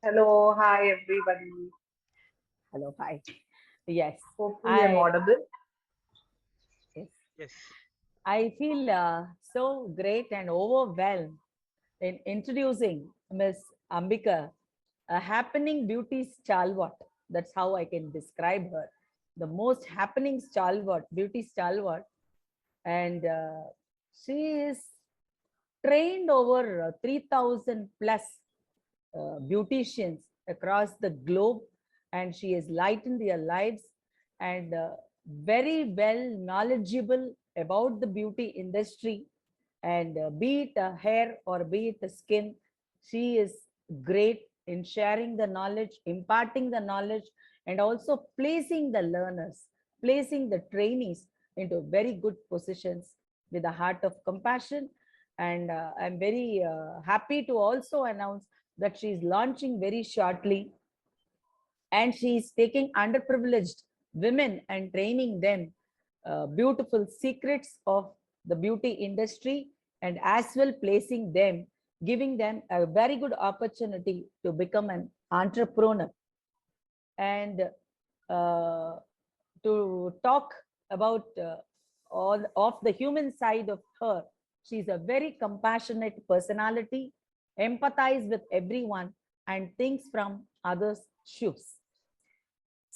Hello, hi everybody. Hello, hi. Yes, Hopefully, I'm I audible. yes, Yes. I feel so great and overwhelmed in introducing Miss Ambika, a happening beauty stalwart. That's how I can describe her. The most happening stalwart, beauty stalwart, and she is trained over 3,000 plus beauticians across the globe, and she has lightened their lives and very well knowledgeable about the beauty industry. And be it a hair or be it a skin, she is great in sharing the knowledge, imparting the knowledge, and also placing the learners, placing the trainees into very good positions with a heart of compassion. And I'm very happy to also announce that she is launching very shortly, and she is taking underprivileged women and training them beautiful secrets of the beauty industry, and as well placing them, giving them a very good opportunity to become an entrepreneur. And uh, to talk about all of the human side of her, she's a very compassionate personality, empathize with everyone, and thinks from others' shoes.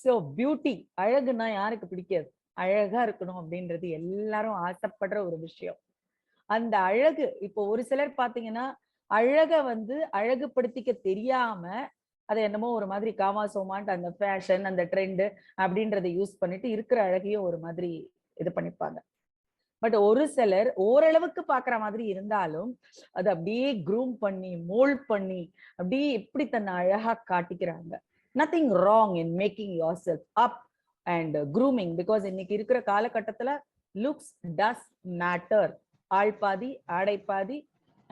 So beauty, அழகுன்னா யாருக்கு பிடிக்காது? அழகா இருக்கணும் அப்படின்றது எல்லாரும் ஆசைப்படுற ஒரு விஷயம். அந்த அழகு, இப்போ ஒரு சிலர் பாத்தீங்கன்னா அழக அழகுபடுத்திக்க தெரியாம அதை என்னமோ ஒரு மாதிரி காமாசோமான்ட்டு அந்த ஃபேஷன், அந்த ட்ரெண்ட் அப்படின்றத யூஸ் பண்ணிட்டு இருக்கிற அழகையும் ஒரு மாதிரி இது பண்ணிப்பாங்க. பட் ஒரு சிலர் ஓரளவுக்கு பாக்குற மாதிரி இருந்தாலும் அதை அப்படியே க்ரூம் பண்ணி மோல்ட் பண்ணி அப்படியே எப்படி தன்னை அழகா காட்டிக்கிறாங்க. Nothing wrong in making yourself up and grooming, because இன்னைக்கு இருக்கிற காலகட்டத்துல லுக்ஸ் டஸ் மேட்டர். ஆள் பாதி ஆடை பாதி,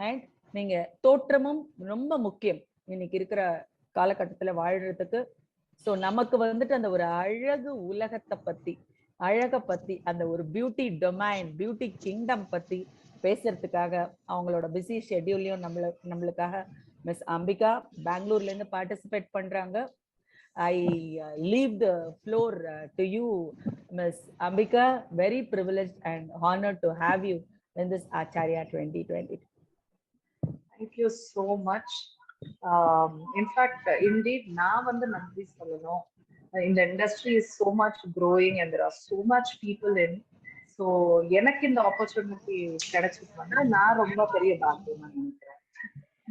அண்ட் நீங்க தோற்றமும் ரொம்ப முக்கியம் இன்னைக்கு இருக்கிற காலகட்டத்துல வாழ்றதுக்கு. ஸோ நமக்கு அந்த ஒரு அழகு உலகத்தை பத்தி, அழகை பத்தி, அந்த ஒரு பியூட்டி டொமைன், பியூட்டி கிங்டம் பத்தி பேசுறதுக்காக அவங்களோட பிஸி ஷெட்யூல்லையும் நம்மளுக்காக மிஸ் அம்பிகா பெங்களூர்ல இருந்து பார்ட்டிசிபேட் பண்றாங்க. I leave the floor to you, Miss Ambika. Very privileged and honored to have you in this Acharya 2020. Thank you so much. In fact, indeed, நான் நன்றி சொல்லணும். இந்த industry is so much growing and there are so much people in. So எனக்கு இந்த opportunity கிடைச்சது நான் ரொம்ப பெரிய பாக்கியமா நினைக்கிறேன்.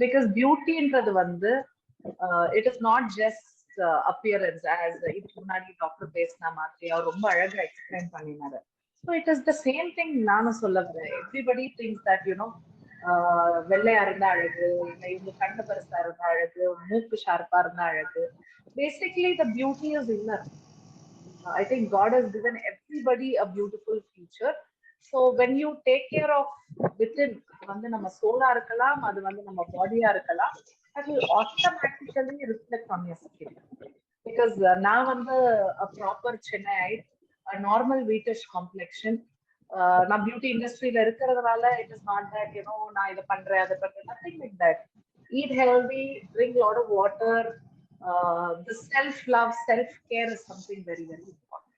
Because beautyன்றது it is not just appearance, as இதுக்கு முன்னாடி டாக்டர் பேசின மாதிரி அவர் ரொம்ப அழகா explain பண்ணினாரு. So it is the same thing நானும் சொல்ல வரேன். Everybody thinks that வெள்ளையா இருந்தா அழகு, இல்லை இவங்க கண்ணு பெருசா இருந்தா அழகு, மூக்கு ஷார்ப்பா இருந்தா அழகு. Basically the beauty is inner. I think God has given everybody a beautiful feature. So when you take care of within, நம்ம சோலா இருக்கலாம், அது நம்ம பாடியா இருக்கலாம், that will automatically reflect on your skin. Because நான் a proper Chennaiite, a normal whitish complexion. நான் beauty இண்டஸ்ட்ரியில இருக்கிறதுனால it is not that நான் இதை பண்றேன் அதை பண்றேன், nothing like that. Eat healthy, drink a lot of water. The self love, self care is something very very important.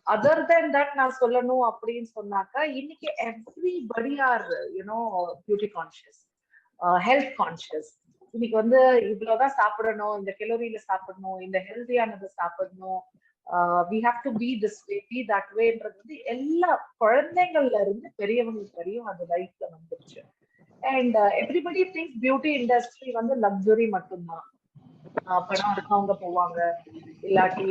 Other than that, நான் சொல்லணும் அப்படின்னு சொன்னாக்கா இன்னைக்கு everybody are beauty conscious, health conscious. இன்னைக்கு இவ்வளவுதான் சாப்பிடணும், இந்த கெலோரியில சாப்பிடணும், இந்த ஹெல்தியானது சாப்பிடணும், we have to be this way, be that way. எல்லா குழந்தைங்கள்ல இருந்து பெரியவங்களுக்கு வரையும் அது லைஃப்ல வந்துருச்சு. And everybody thinks beauty industry luxury மட்டும்தான். பணம் இருக்கவங்க போவாங்க, இல்லாட்டி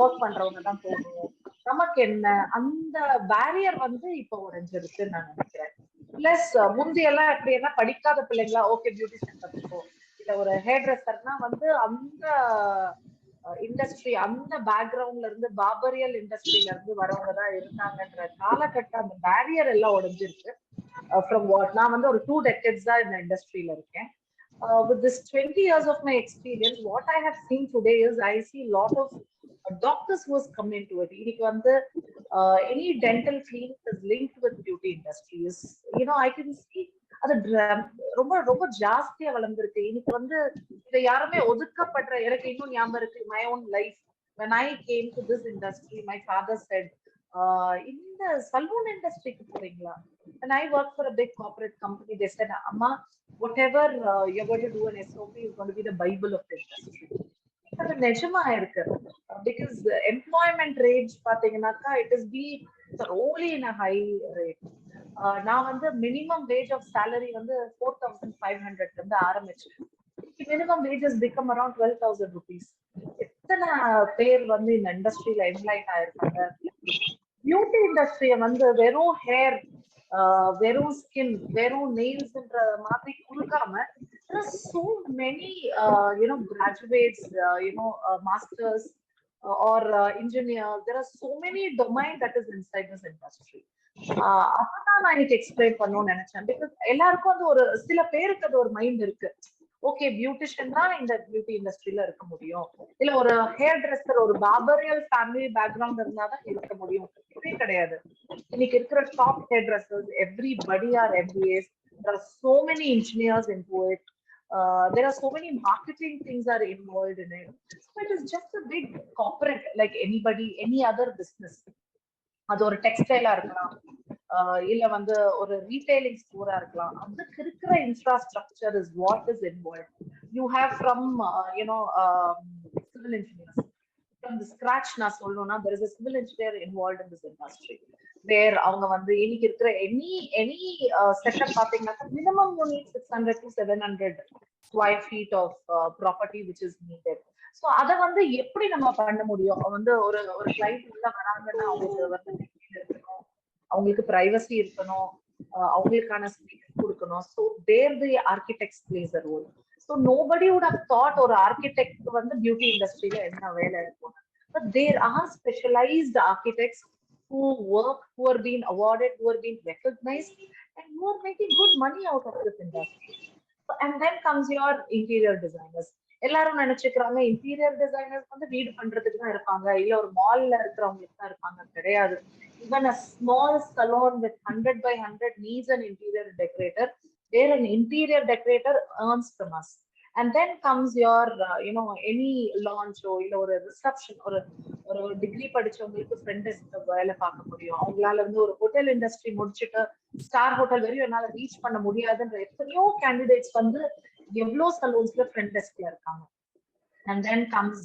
ஒர்க் பண்றவங்க தான் போகணும். நமக்கு என்ன அந்த பேரியர் இப்ப உடைஞ்சிருக்குன்னு நான் நினைக்கிறேன். பிளஸ் முந்தையெல்லாம் எப்படின்னா படிக்காத பிள்ளைங்களா ஓகே பியூட்டிஷியன் கத்துக்கோ, இல்ல ஒரு ஹேர் ட்ரெஸ்ஸர்னா அந்த இண்டஸ்ட்ரி, அந்த பேக்ரவுண்ட்ல இருந்து பார்பரியல் இண்டஸ்ட்ரியில இருந்து வரவங்க தான் இருந்தாங்கன்ற காலகட்டம், அந்த பேரியர் எல்லாம் உடைஞ்சிருக்கு. ஃப்ரம் வாட் நான் ஒரு 2 decades தான் இந்த இண்டஸ்ட்ரியில இருக்கேன். With this 20 years of my experience, what I have seen today is I see a lot of doctors who has come into it. Any dental clinic is linked with beauty industries. I can see ரொம்ப ரொம்ப ஜாஸ்தியா வளர்ந்துருக்கு. இன்னைக்கு வந்து இதை யாருமே ஒதுக்கப்படுற, எனக்கு இன்னும் ஞாபகம் இருக்கு, my own life when I came to this industry, my father said, இந்த சலூன் இண்டஸ்ட்ரிக்கு போறீங்களா? And I work for a big corporate company. They said, Amma, whatever you're going to do in SOP is going to be the Bible of the industry. அது நிஜமா இருக்கு. Because employment range பாத்தீங்கன்னாக்கா it is be only in a high rate. நான் வந்து minimum wage of salary வந்து 4,500 இருந்து ஆரம்பிச்சேன். Minimum wages become around 12,000 rupees. எத்தனை பேர் வந்து இந்த இண்டஸ்ட்ரியில எம்ப்ளாய்ட் ஆயிருக்காங்க. பியூட்டி இண்டஸ்ட்ரிய வந்து வெறும் ஹேர், வெறும் ஸ்கின், வெறும் நெயில்ஸ்ன்ற மாதிரி கொடுக்காம there are so many graduates, masters or engineers. There are so many domains that is inside this industry. அப்பதான் நான் இன்னைக்கு எக்ஸ்பிளைன் பண்ணணும்னு நினைச்சேன். பிகாஸ் எல்லாருக்கும் வந்து ஒரு சில பேருக்கு அது ஒரு மைண்ட் இருக்கு, ஓகே பியூட்டிஷியன் தான் இந்த பியூட்டி இண்டஸ்ட்ரியில இருக்க முடியும், இல்ல ஒரு ஹேர் ட்ரெஸ்ஸர், ஒரு பார்பரியல் ஃபேமிலி பேக்ரவுண்ட் இருந்தாதான் இருக்க முடியும். கிடையாது. இன்னைக்கு இருக்கிற top hairdressers everybody are MBAs. There are so many engineers into it. There are so many marketing things are involved in it. So it is just a big corporate like anybody, any other business. அது ஒரு டெக்ஸ்டைலா இருக்கலாம், இல்ல வந்து ஒரு retailing ஸ்டோரா இருக்கலாம். அதுக்கு இருக்கிற infrastructure is what is involve. You have from civil engineers from the scratch. நான் சொல்லணும்னா there is a civil engineer involved in this industry where அவங்க வந்து இன்னைக்கு இருக்கிற எனி செட்டப் பாத்தீங்கன்னா minimum you need 600 to 700 square feet of property which is needed. So அத வந்து எப்படி நம்ம பண்ண முடியும்? வந்து ஒரு கிளைண்ட் உள்ள வராங்கன்னா அவங்களுக்கு வந்து இருக்கணும், அவங்களுக்கு பிரைவசி இருக்கணும், அவங்களுக்கான ஸ்பேஸ் கொடுக்கணும். So there the architects plays a role. So nobody would have thought ஒரு ஆர்கிடெக்ட் வந்து பியூட்டி இண்டஸ்ட்ரியில என்ன வேலை இருக்கும். But there are specialized architects who work, who are being awarded, who are being recognized, and who are making good money out of this industry. So, and then comes your interior designers. எல்லாரும் நினைச்சுக்கிறாங்க interior designers வந்து வீடு பண்றதுக்கு தான் இருப்பாங்க, இல்ல ஒரு மால்ல இருக்கிறவங்களுக்கு தான் இருப்பாங்க. கிடையாது. Even a small salon with 100 by 100 needs an interior decorator, where an interior decorator earns from us. And then comes your any launch or இல்ல ஒரு ரிசப்ஷன், ஒரு டிகிரி படிச்சவங்களுக்கு ஃப்ரண்ட் டெஸ்க் வேலை பார்க்க முடியும். அவங்களால வந்து ஒரு ஹோட்டல் இண்டஸ்ட்ரி முடிச்சுட்டு ஸ்டார் ஹோட்டல் வரையும் என்னால ரீச் பண்ண முடியாதுன்ற எத்தனையோ கேண்டிடேட்ஸ் வந்து எவ்வளோ சலூன்ஸ்ல ஃப்ரண்ட் டெஸ்க்ல இருக்காங்க. And then comes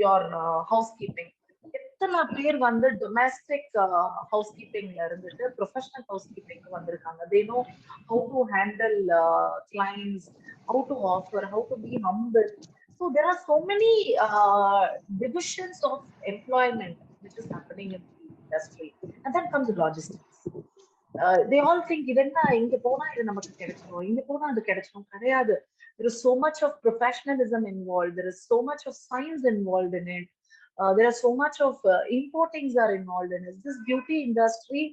your house keeping. எத்தனை பேர் வந்து டொமஸ்டிக் ஹவுஸ் கீப்பிங்ல இருந்துட்டு ப்ரொஃபஷனல் ஹவுஸ் கீப்பிங் வந்திருக்காங்க. They know how to handle clients, how to offer, how to be humble. So there are so many divisions of employment which is happening in the industry. And then comes logistics. They all think idenna inga pona idu namakku kedachum, inga pona adu kedachum. Kadiyadu. There is so much of professionalism involved, there is so much of science involved in it. There are so much of importings are involved in it. This beauty industry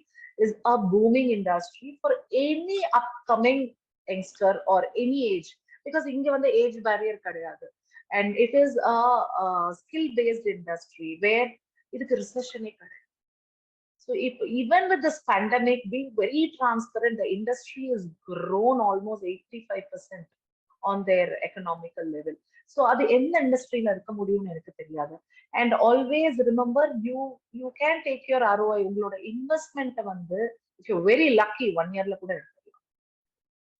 is a booming industry for any upcoming youngster or any age, because inga vanda age barrier kadiyadu. And it is a skill based industry where idukku recession e kadiyadu. So if even with this pandemic being very transparent, the industry has grown almost 85% on their economical level. So adu enna industry la irukka mudiyum enakku theriyadu. And always remember, you can take your ROI, ungaloda investment vandu, if you're very lucky 1 year la kuda edukalam.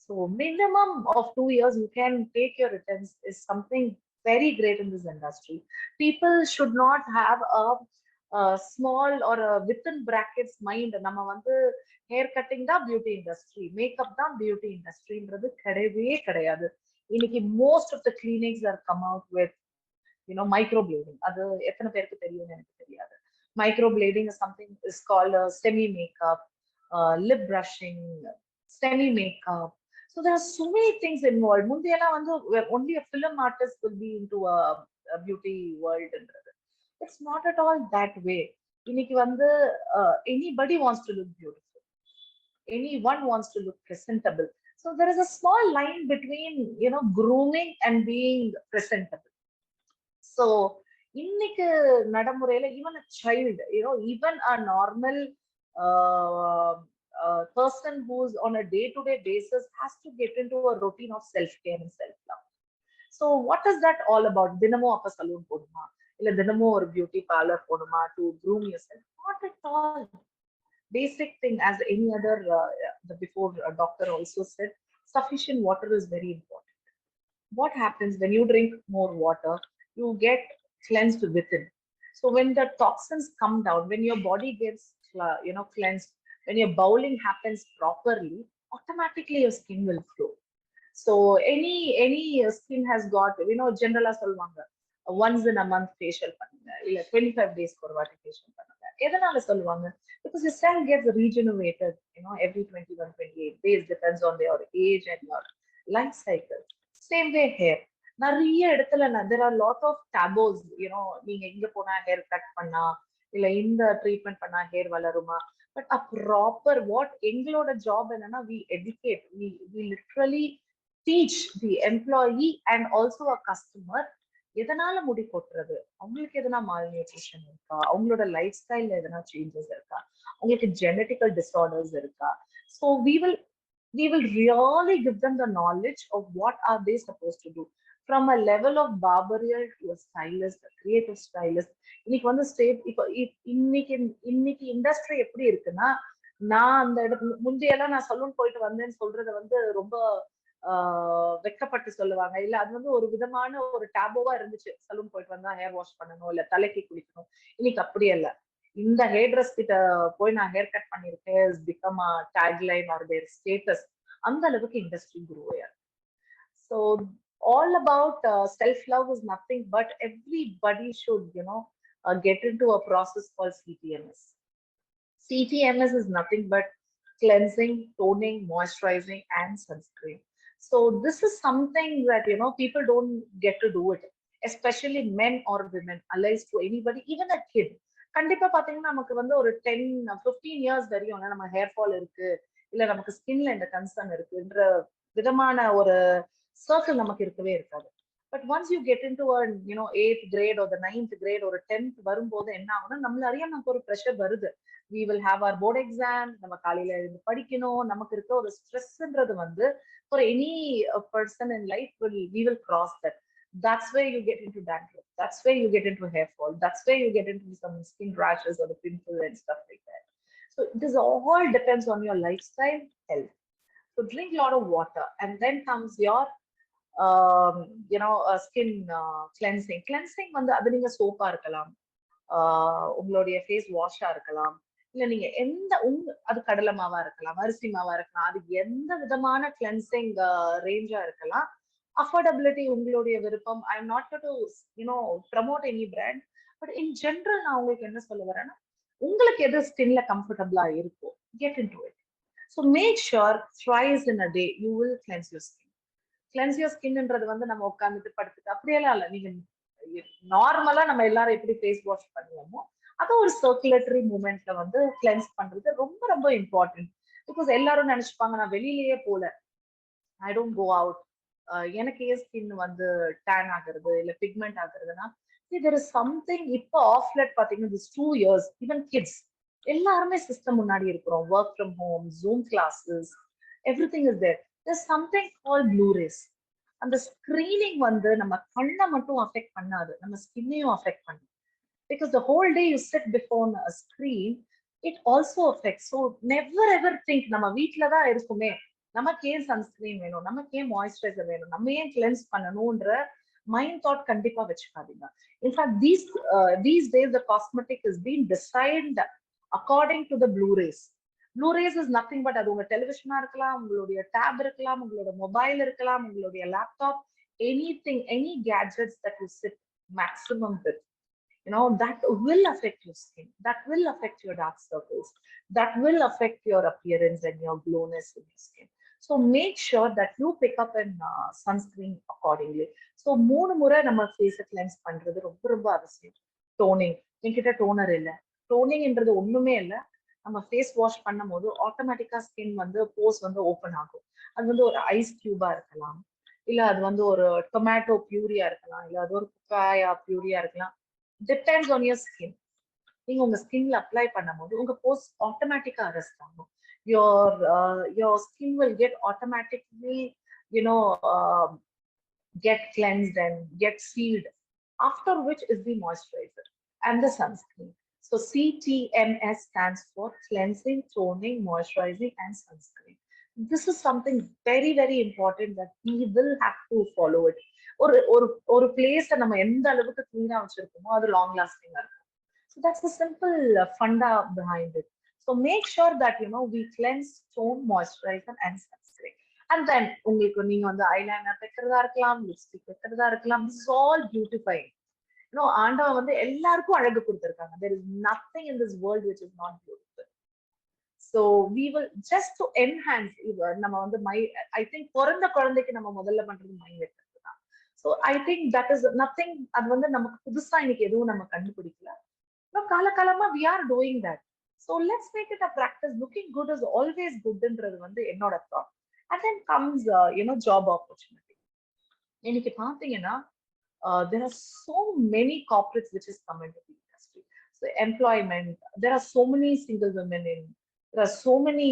So minimum of 2 years you can take your returns is something very great in this industry. People should not have a small or a within brackets mind. நம்ம வந்து hair cutting தான் beauty industry, makeup தான் beauty இண்டஸ்ட்ரின்றது கிடையவே கிடையாது. இன்னைக்கு most of the clinics are come out with microblading. அது எத்தனை பேருக்கு தெரியும்னு எனக்கு தெரியாது. Microblading is something is called steamy makeup, lip brushing, steamy makeup. So there are so many things involved. முந்தியெல்லாம் வந்து only a film artist will be into a beauty world. It's not at all that way. இன்னைக்கு வந்து anybody wants to look beautiful, anyone wants to look presentable. So there is a small line between grooming and being presentable. So இன்னைக்கு நடைமுறையில even a child, even a normal person who's on a day-to-day basis has to get into a routine of self-care and self-love. So what is that all about? Dinamo appa saloon poduma illa dinamo or beauty parlor poduma to groom yourself? Not at all. Basic thing, as any other the before doctor also said, sufficient water is very important. What happens when you drink more water? You get cleansed within. So when the toxins come down, when your body gets cleansed, when your bowling happens properly, automatically your skin will flow. So any skin has got, general சொல்லுவாங்க once in a month facial பண்ணுங்க இல்ல 25 days ஒரு வாட்டி facial பண்ணுங்க. எதனால சொல்லுவாங்க? Because your cell gets regenerated, every 21 28 days, depends on your age and your life cycle. Same way hair. நிறைய இடத்துல there are lot of taboos, நீங்க இங்க போனா hair cut பண்ணா இல்ல இந்த ட்ரீட்மெண்ட் பண்ணா hair வளருமா. But a proper what எங்களோட job என்னன்னா, we educate, we literally teach the employee and also a customer எதனால முடி கொட்டுறது, அவங்களுக்கு எதனா மால்நியூட்ரிஷன் இருக்கா, அவங்களோட லைஃப் ஸ்டைல்ல எதனா சேஞ்சஸ் இருக்கா, அவங்களுக்கு ஜெனட்டிக்கல் டிஸார்டர்ஸ் இருக்கா. So we will really give them the knowledge of what are they supposed to do, from a level of barbarian to a stylist, a creative stylist. இன்னைக்கு வந்து state இப்போ இன்னைக்கு industry எப்படி இருக்குன்னா, நான் அந்த முந்தையெல்லாம் நான் சலூன் போயிட்டு வந்தேன்னு சொல்றதை வந்து ரொம்ப வெக்கப்பட்டு சொல்லுவாங்க. இல்ல அது வந்து ஒரு விதமான ஒரு டேபோவா இருந்துச்சு. சலூன் போயிட்டு வந்தா ஹேர் வாஷ் பண்ணணும், இல்ல தலைக்கு குளிக்கணும். இன்னைக்கு அப்படி இல்ல. இந்த ஹேர் ட்ரெஸ் கிட்ட போய் நான் ஹேர் கட் பண்ணிருக்கேன் is become a tagline or their status. அந்த அளவுக்கு இண்டஸ்ட்ரி க்ரோ ஆயிருக்கு. So all about self-love is nothing but everybody should, get into a process called CTMS. CTMS is nothing but cleansing, toning, moisturizing, and sunscreen. So this is something that people don't get to do it, especially men or women, allies to anybody, even a kid. கண்டிப்பா பாத்தீங்கன்னா நமக்கு வந்து ஒரு 10-15 years வரையும் நம்ம hair fall இருக்கு, இல்ல நமக்கு ஸ்கின்ல இந்த கன்சர்ன் இருக்குன்ற விதமான ஒரு சர்க்கிள் நமக்கு இருக்கவே இருக்காது. But once you get into eighth grade ஒரு 9th கிரேட் ஒரு 10th வரும்போது என்ன ஆகும்னா, நம்மள அறிய நமக்கு ஒரு ப்ரெஷர் வருது. we will have our board exam, நம்ம காலையில எழுந்து படிக்கணும், நமக்கு இருக்க ஒரு ஸ்ட்ரெஸ்ன்றது வந்து for any person in life we will cross that. That's where you get into dandruff, that's where you get into hair fall, that's where you get into some skin rashes or the pimple and stuff like that. So this all depends on your lifestyle, health. So drink a lot of water, and then comes your skin cleansing வந்து அது நீங்க சோப்பா இருக்கலாம், உங்களுடைய face வாஷா இருக்கலாம், இல்ல நீங்க அது கடலை மாவா இருக்கலாம், அரிசி மாவா இருக்கலாம், அது எந்த விதமான கிளென்சிங் ரேஞ்சா இருக்கலாம். அஃபோர்டபிலிட்டி உங்களுடைய விருப்பம். I am not to promote any brand, but in general நான் உங்களுக்கு என்ன சொல்ல வரேன்னா, உங்களுக்கு எது ஸ்கின்ல கம்ஃபர்டபுளா இருக்கோ get into it. So make sure thrice in a day you will cleanse your skin. Cleanse your ஸ்கின்ன்றது வந்து நம்ம உட்காந்துட்டு படுத்துட்டு அப்படியெல்லாம் இல்ல. நீங்க நார்மலா நம்ம எல்லாரும் எப்படி ஃபேஸ் வாஷ் பண்ணுவோமோ அது ஒரு சர்க்குலேட்டரி மூமெண்ட்ல வந்து கிளென்ஸ் பண்றது ரொம்ப ரொம்ப இம்பார்ட்டன்ட். பிகாஸ் எல்லாரும் நினைச்சுப்பாங்க நான் வெளியிலேயே போல, ஐ டோன்ட் கோ அவுட், எனக்கு ஏன் ஸ்கின் வந்து டேன் ஆகுறது இல்ல பிக்மெண்ட் ஆகுறதுன்னா, there is something. இப்போ ஆஃப்லெட் பாத்தீங்கன்னா this 2 years even kids எல்லாருமே சிஸ்டம் முன்னாடி இருக்கிறோம். Work from home, zoom classes, everything is there. there's something called blue rays. அந்த ஸ்கிரீனிங் வந்து நம்ம கண்ணை மட்டும் அஃபெக்ட் பண்ணாது, நம்ம ஸ்கின்னையும் அஃபெக்ட் பண்ணும். because the whole day you sit before a screen, it also affects. So never ever think நம்ம வீட்ல தான் இருக்குமே, நமக்கு ஏன் சன்ஸ்கிரீன் வேணும், நமக்கு ஏன் மாய்ஸ்சரைசர் வேணும், நம்ம ஏன் கிளென்ஸ் பண்ணணும்ன்ற மைண்ட் தாட் கண்டிப்பா வச்சுக்காதீங்க. In fact these days the cosmetic is being designed according to the blue rays. Blue rays is nothing but அது உங்க டெலிவிஷனா இருக்கலாம், உங்களுடைய டேப் இருக்கலாம், உங்களோட மொபைல் இருக்கலாம், உங்களுடைய laptop, anything, any gadgets that you sit maximum with, that will affect your skin, that will affect your dark circles, that will affect your appearance and your glowness in your skin. So make sure that you pick up an sunscreen accordingly. So 3 முறை நம்ம ஃபேஸை cleanse பண்றது ரொம்ப ரொம்ப அவசியம். Toning, என்கிட்ட toner இல்லை, டோனிங்ன்றது ஒண்ணுமே இல்லை. நம்ம ஃபேஸ் வாஷ் பண்ணும் போது ஆட்டோமேட்டிக்கா ஸ்கின் வந்து போர்ஸ் வந்து ஓப்பன் ஆகும். அது வந்து ஒரு ஐஸ் கியூபா இருக்கலாம், இல்ல அது வந்து ஒரு டொமேட்டோ பியூரியா இருக்கலாம், இல்ல அது ஒரு பப்பாயா பியூரியா இருக்கலாம். Depends on your skin. நீங்க உங்க ஸ்கின்ல அப்ளை பண்ணும் போது உங்க போர்ஸ் ஆட்டோமேட்டிக்கா அரெஸ்ட் ஆகும். your skin will get automatically, you know, get cleansed and get sealed. After which is the moisturizer and the sunscreen. So CTMS stands for cleansing, toning, moisturizing, and sunscreen. This is something very, very important that we will have to follow it. ஒரு பிளேஸை நம்ம எந்த அளவுக்கு கிளீனா வச்சிருக்கோமோ அது long லாஸ்டிங்கா இருக்கும். So that's the simple funda behind it. So make sure that we cleanse, tone, moisturizer, and sunscreen. And then உங்களுக்கு நீங்க வந்து ஐலைனர் வைக்கிறதா இருக்கலாம், லிப்ஸ்டிக் வைக்கிறதா இருக்கலாம். This is all beautifying. ஆண்டவன் வந்து எல்லாருக்கும் அழகு கொடுத்திருக்காங்க. There is nothing in this world which is not beautiful. So we will just to enhance நம்ம வந்து I think பிறந்த குழந்தைக்கு நம்ம முதல்ல பண்றது மை வைக்கிறது தான். So I think that is nothing. அது வந்து நமக்கு புதுசா இன்னைக்கு எதுவும் நம்ம கண்டுபிடிக்கல. காலகாலமா we are doing that. So let's make it a practice. Looking good is always good ன்றது வந்து என்னோட thought. And then comes job opportunity. இன்னைக்கு பாத்தீங்கன்னா there are so many corporates which has come into the industry. So employment, there are so many single women there are so many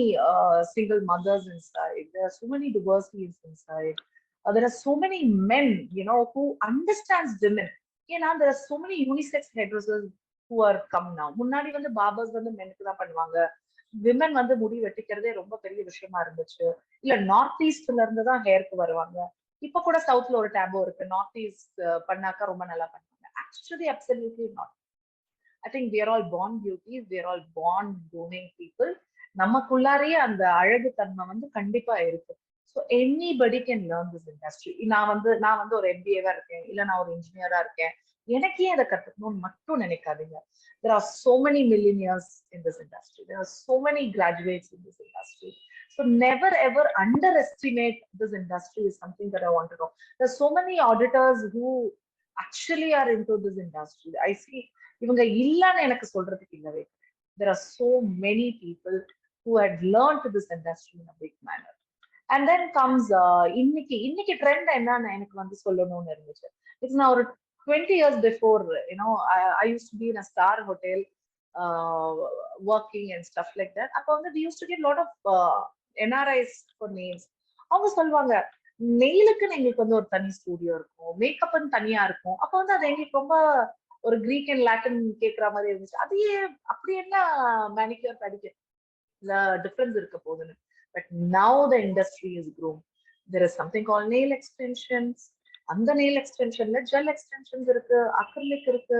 single mothers inside. There are so many diversities inside. There are so many men, who understands women. There are so many unisex hairdressers who are come now. முன்னாடி வந்து barbers வந்து மென்னுக்கு தான் பண்ணுவாங்க. Women வந்து முடி வெட்டிக்கிறதே ரொம்ப பெரிய விஷயமா இருந்துச்சு. இல்ல நார்த் ஈஸ்ட்ல இருந்து தான் ஹேருக்கு வருவாங்க. இப்ப கூட சவுத்ல ஒரு டேபோ இருக்கு, நார்த் ஈஸ்ட் பண்ணாக்கா ரொம்ப நல்லா பண்ணுவாங்க. Actually absolutely not. I think we are all born beauties, we are all born blooming people. நமக்குள்ளாரையே அந்த அழகு தன்மை வந்து கண்டிப்பா இருக்கு. So anybody can learn this industry. நான் வந்து ஒரு எம்பிஏவா இருக்கேன், இல்ல நான் ஒரு இன்ஜினியரா இருக்கேன், எனக்கே அதை கத்துக்கணும்னு மட்டும் நினைக்காதீங்க. There are so many millionaires in this industry. There are so many graduates in this industry. So never ever underestimate this industry is something that I want to know. There are so many auditors who actually are into this industry. I see இவங்க இல்லன்னு எனக்கு சொல்றதுக்கு இல்லவே. There are so many people who had learned this industry in a big manner. And then comes இன்னைக்கு trend என்னன்னு எனக்கு வந்து சொல்லணும்னு இருந்துச்சு. இட்ஸ் நான் ஒரு 20 years before, I used to be in a star hotel, working and stuff like that. அப்ப வந்து we used to get a lot of NRIs for nails. அவங்க சொல்லுவாங்க, நெயிலுக்குன்னு எங்களுக்கு வந்து ஒரு தனி ஸ்டூடியோ இருக்கும், மேக்கப்னு தனியா இருக்கும். அப்ப வந்து அது எங்களுக்கு ரொம்ப ஒரு கிரீக் அண்ட் லாட்டின் கேட்கிற மாதிரி இருந்துச்சு. அதையே அப்படி என்ன மேனிக்யூர் படிக்க டிஃபரன்ஸ் இருக்க போகுதுன்னு. But now the industry is grown. There is something called nail extensions. அந்த nail extensionல gel extensions இருக்கு, acrylic இருக்கு.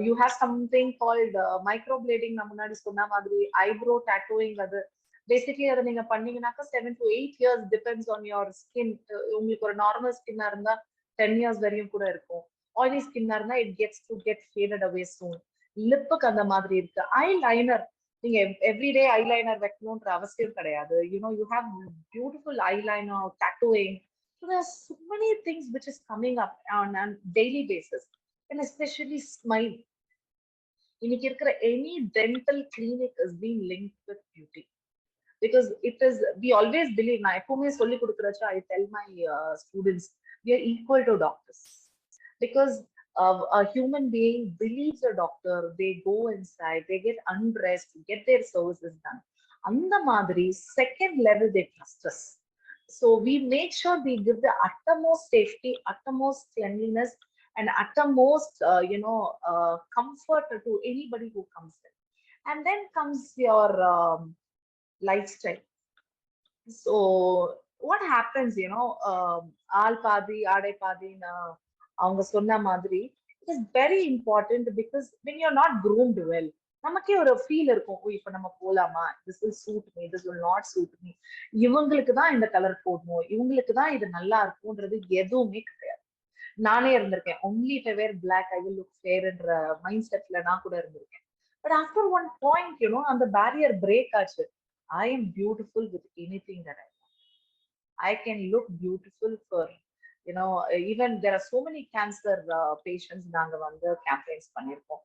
You have something called microblading. நான் முன்னாடி சொன்ன மாதிரி eyebrow tattooing. அது பேசிக்கலி அதை நீங்க பண்ணீங்கன்னாக்கா 7 to 8 years depends on your skin. உங்களுக்கு ஒரு நார்மல் ஸ்கின்னா இருந்தா 10 years வரையும் கூட இருக்கும். ஆயிலி ஸ்கின்னா இருந்தா it gets to get faded away soon. லிப்புக்கு அந்த மாதிரி இருக்கு. ஐலைனர் நீங்க எவ்ரிடே ஐலைனர் வைக்கணும்ன்ற அவசியம் கிடையாது. You have beautiful eyeliner, tattooing. So there are so many things which is coming up on a daily basis, and especially smile. இன்னைக்கு இருக்கிற any dental clinic is being linked with beauty, because it is, we always believe, நான் எப்பவுமே சொல்லி கொடுக்குறச்ச I tell my students, we are equal to doctors, because a human being believes a doctor, they go inside, they get undressed, get their services done. அந்த மாதிரி second level they trust us. So we make sure we give the uttermost safety, uttermost cleanliness, and uttermost comfort to anybody who comes in. And then comes your lifestyle. So what happens, ஆள் பாதி ஆடை பாதின்னு அவங்க சொன்ன மாதிரி, it is very important, because when you're not groomed well, நமக்கே ஒரு feel இருக்கும், இப்ப நம்ம போலாமா, this will suit me, this will not suit me, இவங்களுக்கு தான் இந்த கலர் போடணும், இவங்களுக்கு தான் இது நல்லா இருக்கும்ன்றது எதுவுமே கிடையாது. நானே இருந்திருக்கேன், only if I wear black I will look fair என்ற மைண்ட் செட்ல நான் கூட இருந்திருக்கேன். But after one point, அந்த barrier break ஆச்சு. I am beautiful with anything that I want. I can look beautiful for, even there are so many cancer patients நாங்க வந்து campaigns பண்ணிருக்கோம்.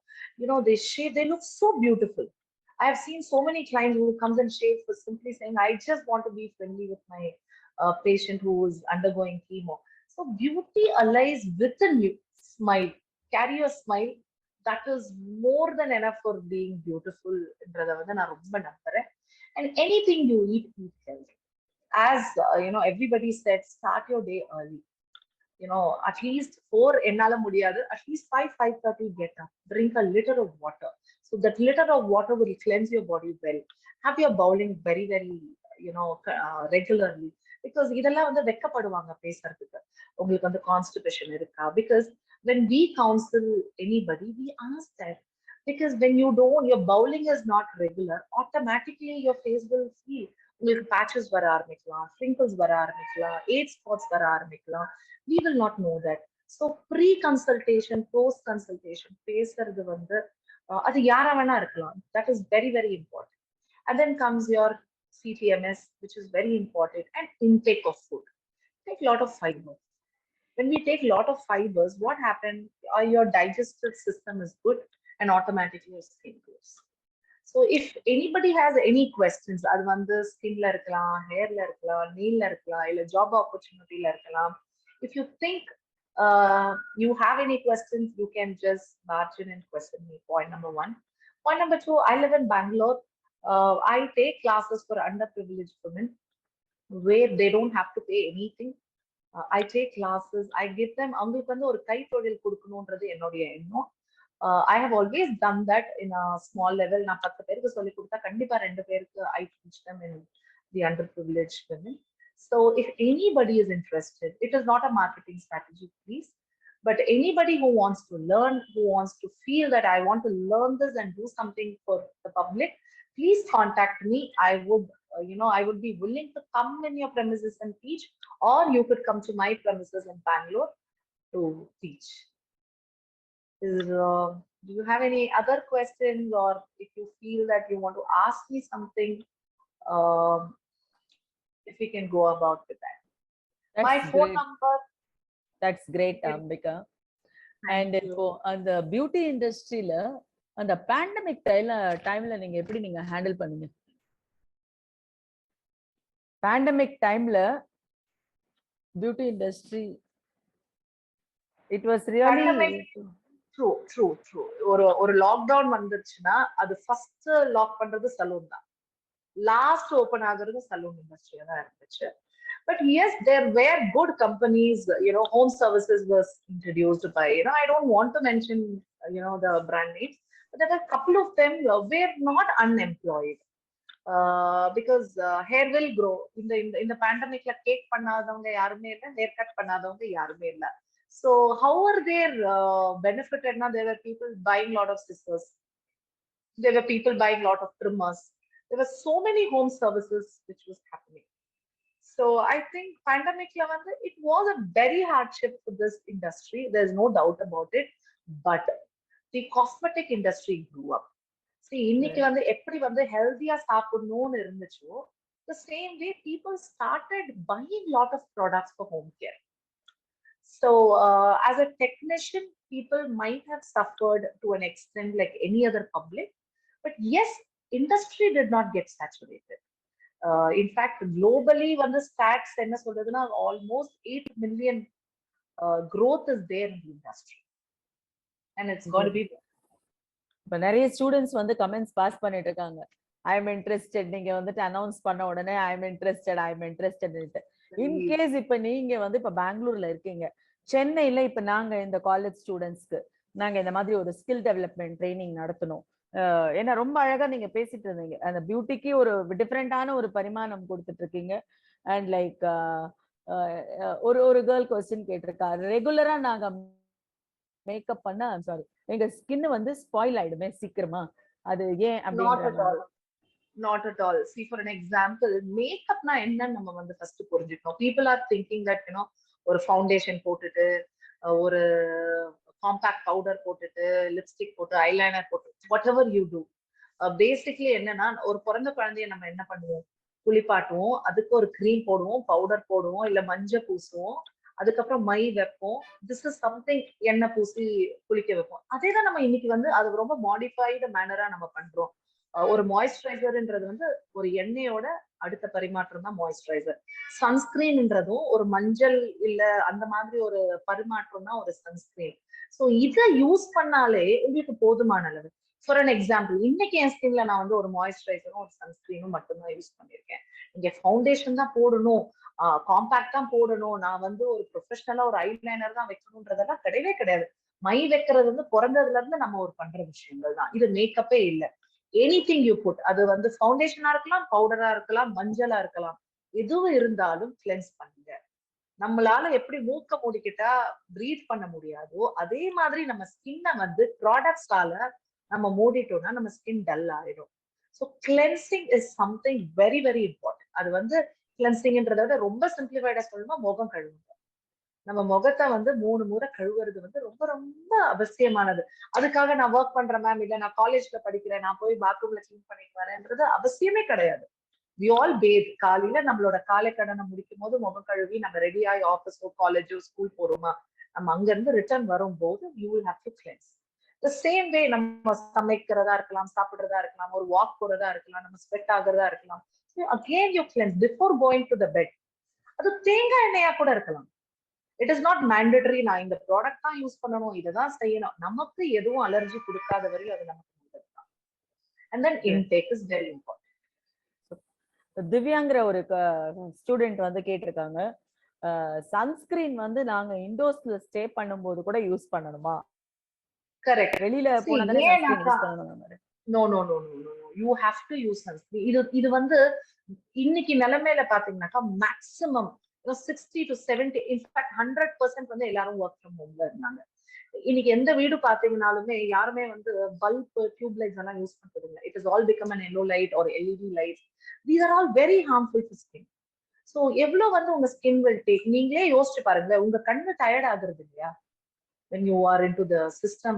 They shave, they look so beautiful. I have seen so many clients who comes and shave for simply saying, I just want to be friendly with my patient who is undergoing chemo. So beauty lies within you. Smile, carry your smile. That is more than enough for being beautiful. நான் ரொம்ப நம்புறேன். And anything you eat healthy. As everybody said, start your day early. At least 4 ennala mudiyadu, at least 5:30 get up, drink a liter of water. So that liter of water will cleanse your body well. Have your bowling very very regularly, because இதெல்லாம் வந்து வெக்கப்படுவாங்க பேசுறதுக்கு. உங்களுக்கு வந்து constipation இருக்கா? Because when we counsel anybody, we ask that, because when you don't, your bowling is not regular, automatically your face will feel, உங்களுக்கு patches வர ஆரம்பிக்கலாம், wrinkles வர ஆரம்பிக்கலாம், age spots வர ஆரம்பிக்கலாம். We will not know that. So pre-consultation, post-consultation, பேசுறது வந்து அது யாரா வேணா இருக்கலாம். That is very very important. And then comes your CTMS, which is very important, and intake of food. Take a lot of fiber. When we take a lot of fibers, what happens? Your digestive system is good, and automatically your skin goes. So if anybody has any questions, அது வந்து ஸ்கின்ல இருக்கலாம், ஹேர்ல இருக்கலாம், நீல்ல இருக்கலாம், இல்ல job ஆப்பர்ச்சுனிட்டில இருக்கலாம். If you think you have any questions, you can just barge in and question me. Point number one. Point number two, I live in Bangalore. I take classes for underprivileged women where they don't have to pay anything. I take classes. I give them, அவங்களுக்கு வந்து ஒரு கைத்தொழில் கொடுக்கணும்ன்றது என்னுடைய எண்ணம். I have always done that in a small level. நான் 10 பேருக்கு சொல்லி கொடுத்தா கண்டிப்பா 2 பேருக்கு I teach them in the underprivileged women. So if anybody is interested, it is not a marketing strategy, please. But anybody who wants to learn, who wants to feel that I want to learn this and do something for the public, please contact me. I would be willing to come in your premises and teach, or you could come to my premises in Bangalore to teach. Do you have any other questions, or if you feel that you want to ask me something, if we can go about with that. That's My phone great. number. That's great, Ambika. And இப்போ அந்த beauty இண்டஸ்ட்ரியில அந்த pandemic டைம்ல நீங்க எப்படி நீங்க handle பண்ணீங்க? Pandemic டைம்ல beauty industry, it was really true. ஒரு லாக்டவுன் வந்துச்சுன்னா அது ஃபர்ஸ்ட் லாக் பண்றது சலூன் தான். லாஸ்ட் ஓபன் ஆகுறது சலூன் இண்டஸ்ட்ரியா தான் இருந்துச்சு. But yes, there were good companies, home services was introduced by, I don't want to mention, the brand names, but there are a couple of them were not unemployed. Because hair will grow. In the pandemic, cake பண்ணாதவங்க யாருமே இல்ல, hair cut பண்ணாதவங்க யாருமே இல்ல. So how are they benefited? Now there were people buying a lot of scissors. There were people buying a lot of trimmers. There were so many home services which was happening. So I think pandemic it was a very hardship for this industry. There's no doubt about it. But the cosmetic industry grew up. See, இன்னைக்கு வந்து எப்படி வந்து ஹெல்தியா சாப்பிடணும்னு இருந்துச்சோ, the same way people started buying a lot of products for home care. So as a technician, people might have suffered to an extent like any other public. But yes, industry did not get saturated. In fact, globally, when the stats என்ன சொல்றதுன்னா, almost 8 million growth is there in the industry, and it's going to be. இப்ப நிறைய students வந்து comments pass பண்ணிட்டு இருக்காங்க. I am interested, நீங்க வந்துட்டு announce பண்ண உடனே ஐ எம் இன்ட்ரெஸ்டட். இன்கேஸ் இப்ப நீங்க வந்து இப்ப பெங்களூர்ல இருக்கீங்க, சென்னையில இப்ப நாங்க இந்த காலேஜ் ஸ்டூடெண்ட்ஸ்க்கு நாங்க இந்த மாதிரி ஒரு ஸ்கில் டெவலப்மெண்ட் ட்ரைனிங் நடத்தணும். ஏன்னா ரொம்ப அழகா நீங்க பேசிட்டு இருந்தீங்க, அந்த பியூட்டிக்கு ஒரு டிஃப்ரெண்டான ஒரு பரிமாணம் கொடுத்துட்டு இருக்கீங்க. அண்ட் லைக் ஒரு கேர்ள் கொஸ்டின் கேட்டிருக்கா, ரெகுலரா நாங்க மேக்கப் பண்ண சாரி எங்க ஸ்கின் வந்து ஸ்பாயில் ஆயிடுமே சீக்கிரமா, அது ஏன் அப்படின்ற? Not at all. See, for an example, makeup na enna நம்ம வந்து first புரிஞ்சுக்கணும். People are thinking that ஒரு ஃபவுண்டேஷன் போட்டுட்டு, ஒரு காம்பாக்ட் பவுடர் போட்டுட்டு, லிப்ஸ்டிக் போட்டு, ஐலைனர் போட்டு, whatever you do, பேசிக்லி என்னன்னா, ஒரு பிறந்த குழந்தைய நம்ம என்ன பண்ணுவோம், குளிப்பாட்டுவோம், அதுக்கு ஒரு கிரீம் போடுவோம், பவுடர் போடுவோம், இல்ல மஞ்சள் பூசுவோம், அதுக்கப்புறம் மை வைப்போம். திஸ் இஸ் சம்திங், எண்ணெய் பூசி குளிக்க வைப்போம். அதேதான் நம்ம இன்னைக்கு வந்து அது ரொம்ப மாடிஃபைடு மேனரா நம்ம பண்றோம். ஒரு மாய்ஸ்சரைசர்ன்றது வந்து ஒரு எண்ணெயோட அடுத்த பரிமாற்றம் தான் மாய்ஸ்சரைசர். சன்ஸ்கிரீன்ன்றதும் ஒரு மஞ்சள் இல்ல அந்த மாதிரி ஒரு பரிமாற்றம் தான் ஒரு சன்ஸ்கிரீன். ஸோ இதை யூஸ் பண்ணாலே உங்களுக்கு போதுமான அளவு. ஃபார் அன் எக்ஸாம்பிள், இன்னைக்கு என் ஸ்கின்ல நான் வந்து ஒரு மாய்ஸ்சரைசரும் ஒரு சன்ஸ்கிரீனும் மட்டும்தான் யூஸ் பண்ணிருக்கேன். இங்க ஃபவுண்டேஷன் தான் போடணும், காம்பாக்ட் தான் போடணும், நான் வந்து ஒரு ப்ரொஃபஷனலா ஒரு ஐலைனர் தான் வைக்கணும்ன்றதெல்லாம் கிடையவே கிடையாது. மை வைக்கிறது வந்து பிறந்ததுல இருந்து நம்ம ஒரு பண்ற விஷயங்கள் தான். இது மேக்கப்பே இல்ல. எனிதிங் யூ புட், அது வந்து ஃபவுண்டேஷனா இருக்கலாம், பவுடரா இருக்கலாம், மஞ்சளா இருக்கலாம், எதுவும் இருந்தாலும் கிளென்ஸ் பண்ணுங்க. நம்மளால எப்படி மூக்க மூடிக்கிட்டா பிரீத் பண்ண முடியாதோ அதே மாதிரி நம்ம ஸ்கின்னை வந்து ப்ராடக்ட்ஸால நம்ம மூடிட்டோம்னா நம்ம ஸ்கின் டல் ஆயிடும். So cleansing is something very very important. அது வந்து கிளென்சிங்ன்றத விட ரொம்ப சிம்பிளிஃபைடா சொல்லணும்னா முகம் கழுவுங்க. நம்ம முகத்தை வந்து 3 முறை கழுவுறது வந்து ரொம்ப ரொம்ப அவசியமானது. அதுக்காக நான் ஒர்க் பண்றேன் மேம், இல்ல நான் காலேஜ்ல படிக்கிறேன், நான் போய் பாத்ரூம்ல கிளீன் பண்ணிட்டு வரேன்றது அவசியமே கிடையாது. We all bath. காலையில நம்மளோட காலை கடனை முடிக்கும் போது முகம் கழுவி நம்ம ரெடி ஆகி ஆஃபீஸோ காலேஜோ ஸ்கூல் போறோமா, நம்ம அங்க இருந்து ரிட்டர்ன் வரும்போது you will have to cleanse. The same way நம்ம சமைக்கிறதா இருக்கலாம், சாப்பிடுறதா இருக்கலாம், ஒரு வாக் போறதா இருக்கலாம், நம்ம ஸ்வெட் ஆகுறதா இருக்கலாம். Again you cleanse before going to the bed. அது தேங்காய் எண்ணெயா கூட இருக்கலாம். இட் இஸ் நாட் மேண்டேட்டரி நான் இந்த ப்ராடக்ட் தான் யூஸ் பண்ணணும், இதைதான் செய்யணும். நமக்கு எதுவும் அலர்ஜி கொடுக்காத வரையில் அது நமக்கு நல்லதுதான். And then intake is very important. திவ்யாங்கிற ஒரு ஸ்டூடெண்ட் வந்து கேட்டிருக்காங்க, சன்ஸ்கிரீன் வந்து நாங்க இண்டோர்ஸ்ல ஸ்டே பண்ணும்போது கூட யூஸ் பண்ணணுமா? கரெக்ட். வெளியில போனா தானே சன்ஸ்கிரீன் யூஸ் பண்ணணும். No no no no no, you have to use sunscreen. இது வந்து இன்னைக்கு நிலைமையில பாத்தீங்கன்னாக்கா மேக்ஸிமம் 60 to 70, இன்ஃபேக்ட் 100% வந்து எல்லாரும் ஒர்க் ஃப்ரம் ஹோம்ல இருந்தாங்க. இன்னைக்கு எந்த வீடு பாத்தீங்கன்னாலுமே யாருமே வந்து பல்ப் டியூப் லைட்ஸ் எல்லாம் யூஸ் பண்றது இல்லை. It is all become an yellow light or LED light. These are all very harmful to skin. So எவ்வளவு வந்து உங்க ஸ்கின் வில் டேக். நீங்களே யோசிச்சு பாருங்க, உங்க கண்ணு டயர்ட் ஆகுறது இல்லையா when you are into the system,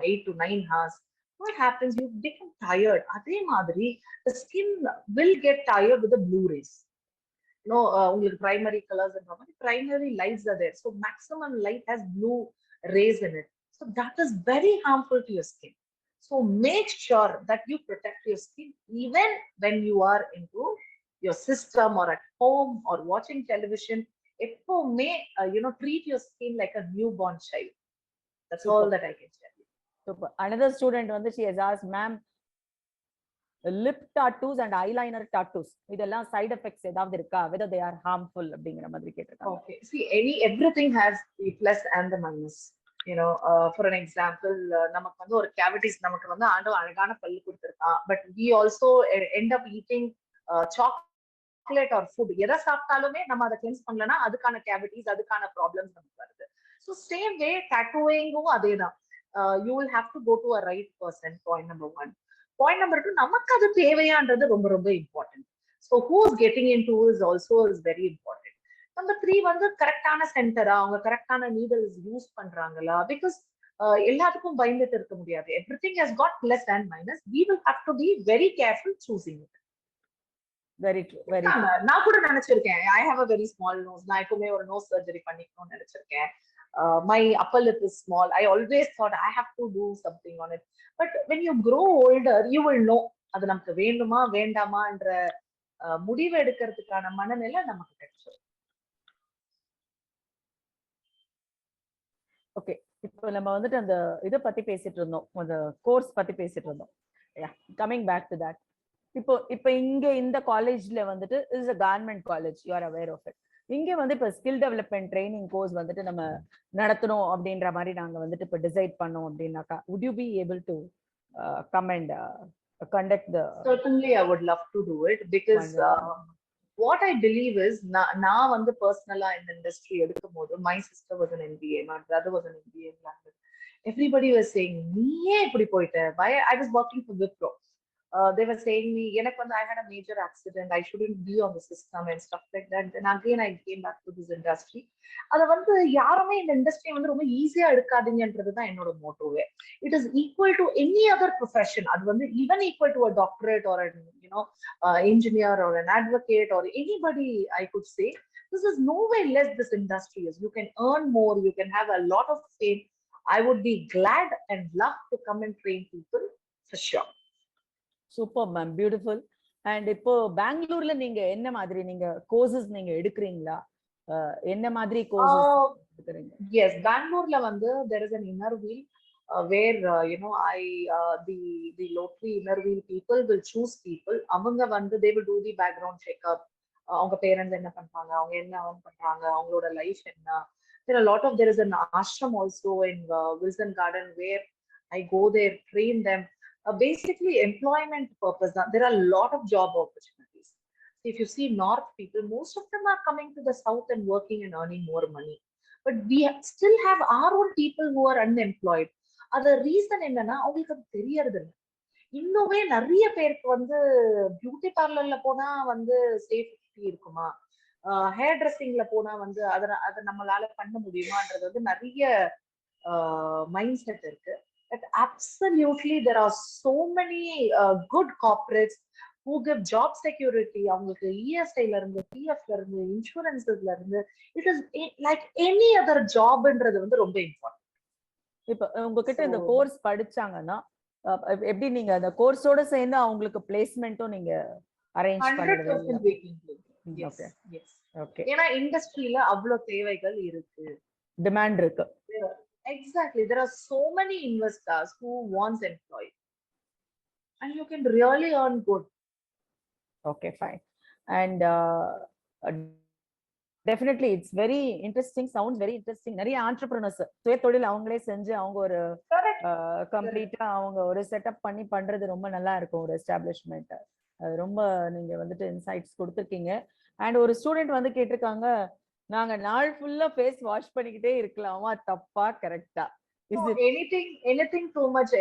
8 to 9 hours, what happens, you become tired. அதே மாதிரி the skin will get tired with the blue rays. உங்களுக்கு primary colors and primary lights are there, so maximum light has blue rays in it, so that is very harmful to your skin. So make sure that you protect your skin even when you are into your system or at home or watching television. எப்பவுமே treat your skin like a newborn child. That's all that I can tell you. Super. Another student வந்து she has asked, ma'am, lip tattoos and eyeliner tattoos இதெல்லாம் side effects ஏதாவது இருக்கா, whether they are harmful அப்படிங்கிற மாதிரி கேட்டிருக்காங்க. Okay, see, everything has the plus and the minus. For an example, நமக்கு வந்து ஒரு cavities, நமக்கு வந்து ஆண்டவன் அழகான பல்லு கொடுத்திருக்கான், but we also end up eating chocolate or food. எதை சாப்பிட்டாலுமே நம்ம அதை கிளென்ஸ் பண்ணலன்னா அதுக்கான cavities, அதுக்கான ப்ராப்ளம்ஸ் நமக்கு வருது. So same way tattooing-ம் அதேதான். You will have to go to a right person, point number 1. Point number 2, நமக்கு அது தேவையான்றது ரொம்ப ரொம்ப important. So who's getting into is also is very important. Number 3 வந்து கரெக்டான சென்டரா, அவங்க கரெக்டான நீடல்ஸ் யூஸ் பண்றாங்களா, பிகாஸ் எல்லாத்துக்கும் பயந்துட்டு இருக்க முடியாது. Everything has got plus and minus. We will have to be very careful choosing it. Very true, very true. நான் கூட நினைச்சிருக்கேன், I have a very small nose. நான் எப்பவுமே ஒரு nose surgery பண்ணிக்கணும்னு நினைச்சிருக்கேன். My upper lip is small. I always thought I have to do something on it. But when you grow older, you will know அது நமக்கு வேண்டுமா வேண்டாமான்ற முடிவு எடுக்கிறதுக்கான மனநிலை நமக்கு கிடைச்சிடும். ஓகே, இப்போ நம்ம வந்துட்டு அந்த இதை பத்தி பேசிட்டு இருந்தோம், அந்த கோர்ஸ் பத்தி பேசிட்டு இருந்தோம். கமிங் பேக் டு தட், இப்போ இங்க இந்த காலேஜ்ல வந்துட்டு is a government college, you are aware of it. இங்க வந்து இப்போ ஸ்கில் டெவலப்மெண்ட் ட்ரைனிங் கோர்ஸ் வந்துட்டு நம்ம நடத்தணும் அப்படின்ற மாதிரி நாங்க வந்துட்டு இப்போ டிசைட் பண்ணோம் அப்படின்னாக்கா, would you be able to come and conduct the... Certainly I would love to do it, because what I believe is, நான் வந்து பர்சனலா இந்த இண்டஸ்ட்ரி எடுக்கும் போது, my sister was an MBA, my brother was an MBA in London. Everybody was saying, நீயே இப்படி போயிட்ட. I was working for Wipro. They were saying me, I had a major accident, I shouldn't be on the system and stuff like that. Then again I came back to this industry. அது வந்து யாருமே இந்த industry வந்து ரொம்ப ஈஸியா எடுக்காதீங்கன்றது தான் என்னோட மோட்டோவே. It is equal to any other profession. அது வந்து even equal to a doctorate or an engineer or an advocate or anybody, I could say. This is no way less this industry is. You can earn more, you can have a lot of fame. I would be glad and love to come and train people for sure. Super ma'am, beautiful. And இப்போ பெங்களூர்ல நீங்க என்ன மாதிரி நீங்க courses நீங்க எடுக்கிறீங்களா? என்ன மாதிரி கோர்சஸ் எடுக்கிறீங்க? Yes, பெங்களூர்ல வந்து there is an inner wheel. where the lottery inner wheel people will choose people. அவங்க வந்து they will do the background checkup. அவங்க parents என்ன பண்றாங்க, அவங்க என்ன earn பண்றாங்க, அவங்களோட லைஃப் என்ன. There is an ashram also in Wilson Garden where I go there, train them. Basically employment purpose. There are a lot of job opportunities. If you see north people, most of them are coming to the south and working and earning more money. But we still have our own people who are unemployed. அது reason என்னன்னா அவங்களுக்கு அது தெரியறது இல்லை. இன்னுமே நிறைய பேருக்கு வந்து பியூட்டி பார்லர்ல போனா வந்து சேஃப்டி இருக்குமா, ஹேர் ட்ரெஸ்ஸிங்ல போனா வந்து அதை நம்மளால பண்ண முடியுமான்றது வந்து நிறைய மைண்ட் செட் இருக்கு. But absolutely there are so many good corporates who give job security. அவங்களுக்கு இஎஸ்ஐல இருந்து, பிஎஃப்ல இருந்து, இன்சூரன்ஸ்ல இருந்து, it is like any other ஜாப்ன்றது வந்து ரொம்ப இம்பார்ட்டன்ட். இப்ப உங்ககிட்ட இந்த கோர்ஸ் படிச்சாங்கன்னா எப்படி நீங்க அந்த கோர்ஸோட சேர்ந்து அவங்களுக்கு பிளேஸ்மெண்ட்டும் நீங்க அரேஞ்ச் பண்ணுவீங்க? ஓகே, ஏன்னா இண்டஸ்ட்ரியில அவ்வளவு தேவைகள் இருக்கு, டிமாண்ட் இருக்கு. Exactly, there are so many investors who wants employee and you can really earn good. Okay, fine. And definitely it's very interesting, sounds very interesting. நிறைய entrepreneurs சுய தொழில் அவங்களே செஞ்சு அவங்க ஒரு கம்ப்ளீட்டா அவங்க ஒரு செட்டப் பண்ணி பண்றது ரொம்ப நல்லா இருக்கும், ஒரு எஸ்டாப்லிஷ்மெண்ட். அது ரொம்ப நீங்க வந்துட்டு இன்சைட்ஸ் கொடுத்துருக்கீங்க. அண்ட் ஒரு ஸ்டூடெண்ட் வந்து கேட்டிருக்காங்க, நாங்க நாள் ஃபுல்லா ஃபேஸ் வாஷ் பண்ணிக்கிட்டே இருக்கலாமா, தப்பா கரெக்டா? anything too much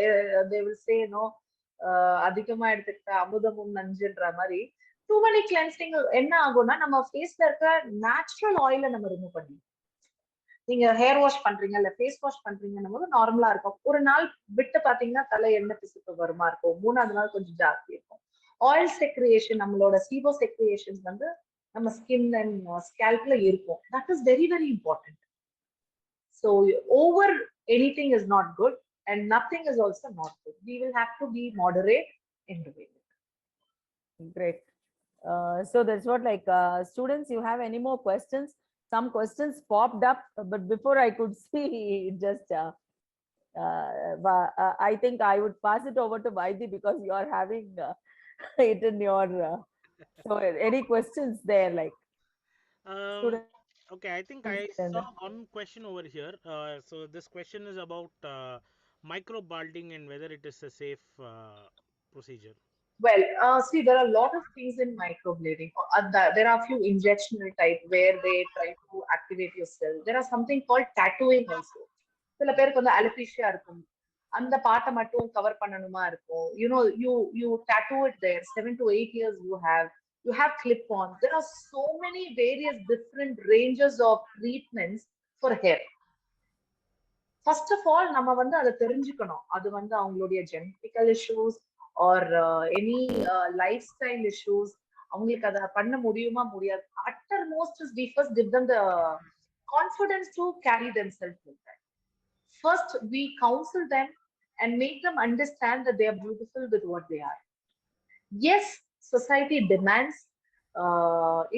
they will say no, அதிகமா எடுத்துக்கிட்டா அமுதமும் நஞ்சுன்ற மாதிரி too many cleansing என்ன ஆகும்னா நம்ம ஃபேஸ்ல இருக்க நேச்சுரல் ஆயில நம்ம ரிமூவ் பண்ணி, நீங்க ஹேர் வாஷ் பண்றீங்க இல்ல ஃபேஸ் வாஷ் பண்றீங்கன்னும் போது நார்மலா இருக்கும். ஒரு நாள் விட்டு பாத்தீங்கன்னா தலை எண்ணெய் பிசுப்பு வருமா இருக்கும், மூணாவது நாள் கொஞ்சம் ஜாஸ்தி இருக்கும். ஆயில் செக்ரியேஷன், நம்மளோட சீபோ செக்ரியேஷன்ஸ் வந்து நம்ம ஸ்கின் அண்ட் ஸ்கேல்ப்ல இருக்கும். That is very very important. So over anything is not good and nothing is also not good. We will have to be moderate in doing it. Great. So that's what, like, students, you have any more questions? Some questions popped up, but before I could see just I think I would pass it over to Vaidi because you are having it in your so any questions there, like okay, I think I saw one question over here. So this question is about micro balding and whether it is a safe procedure. Well, see, there are a lot of things in microblading. There are a few injectional type where they try to activate your cell. There are something called tattooing also. சில பேருக்கு வந்து alopecia இருக்கும், அந்த பாட்டை மட்டும் cover பண்ணணுமா இருக்கும். You tattoo it there. 7 to 8 years you have clip-ons. There are so many various different ranges of treatments for hair. First of all, நம்ம வந்து அதை தெரிஞ்சுக்கணும். அது வந்து அவங்களுடைய genetical issues or any lifestyle issues, அவங்களுக்கு அதை பண்ண முடியுமா முடியாது. Uttermost is we first give them the confidence to carry themselves with that. First, we counsel them and make them understand that they are beautiful with what they are. Yes, society demands.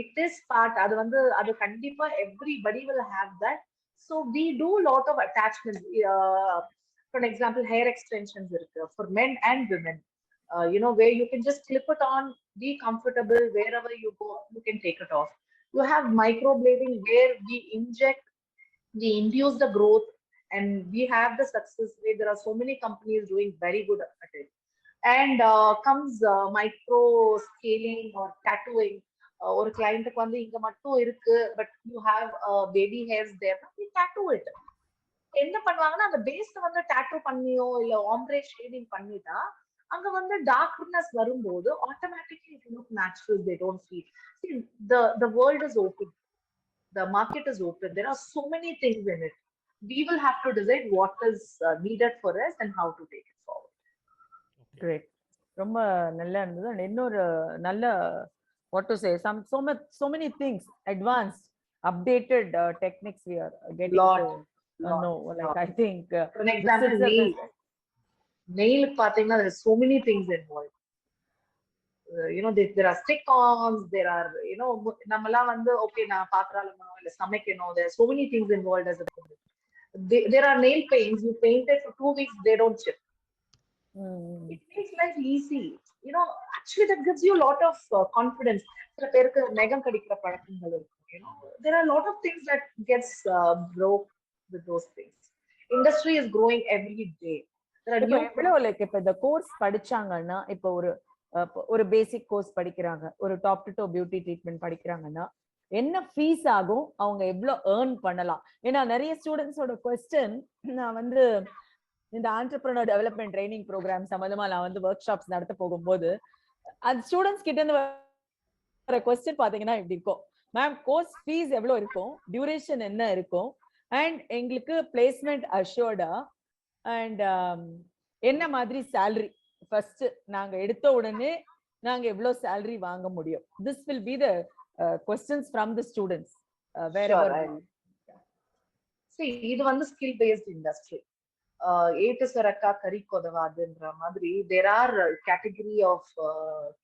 It is part. அது கண்டிப்பா everybody will have that. So we do a lot of attachments. For example, hair extensions for men and women. Where you can just clip it on, be comfortable wherever you go, you can take it off. You have microblading where we induce the growth, and we have the success rate. There are so many companies doing very good at it. And comes micro scaling or tattooing. ஒரு கிளைண்ட்டுக்கு வந்து இங்க மட்டும் இருக்கு, but you have baby hairs there, you tattoo it. என்ன பண்ணுவாங்கன்னா அந்த பேஸ்ல வந்து டாட்டூ பண்ணியோ இல்ல ஆம்ப்ரே ஷேடிங் பண்ணிட்டா அங்க வந்து டார்க்னஸ் வரும்போது automatically it look natural. They don't feel. See, the world is open, the market is open, there are so many things in it. We will have to decide what is needed for us and how to take it forward. Great. ரொம்ப நல்லா இருந்தது. And இன்னொரு நல்ல what to say, so many things, advanced, updated techniques we are getting to know. Like I think for example, nail pathina, there are so many things involved. There are stick-ons, there are, namala vandu okay na paatralama illa samaikano, there are so many things involved as a There are nail paints, you paint it for 2 weeks, they don't chip. Mm. It makes life easy. Actually, that gives you a lot of confidence. சில பேருக்கு நகம் கடிக்கிற பழக்கங்கள் இருக்கும். There are a lot of things that gets broke with those things. Industry is growing every day. There are இப்போ new எவ்வளவு like இப்போ இந்த கோர்ஸ் படிச்சாங்கன்னா இப்போ ஒரு பேசிக் கோர்ஸ் படிக்கிறாங்க, ஒரு top to toe beauty treatment படிக்கிறாங்கன்னா என்ன ஃபீஸ் ஆகும், அவங்க எவ்வளவு ஏர்ன் பண்ணலாம்? ஏன்னா நிறைய ஸ்டூடெண்ட்ஸோட கொஸ்டின், நான் வந்து இந்த ஆண்டர்பிரினர் டெவலப்மெண்ட் ட்ரைனிங் ப்ரோக்ராம் சம்பந்தமா நான் வந்து ஒர்க் ஷாப்ஸ் நடத்த போகும்போது அந்த ஸ்டூடெண்ட்ஸ் கிட்ட இருந்து வர கொஸ்டின் பாத்தீங்கன்னா இப்படி இருக்கும், மேம் கோர்ஸ் ஃபீஸ் எவ்வளவு இருக்கும், டியூரேஷன் என்ன இருக்கும், அண்ட் எங்களுக்கு பிளேஸ்மெண்ட் அஷ்யூர்டா, அண்ட் என்ன மாதிரி சேலரி, ஃபர்ஸ்ட் நாங்க எடுத்த உடனே நாங்க எவ்வளவு சேலரி வாங்க முடியும்? This will be the questions from the students wherever. See, இது வந்து ஸ்கில் பேஸ்ட் இண்டஸ்ட்ரி. ஏட்டு சுரக்கா கறி கொதவாதுன்ற மாதிரி there are category of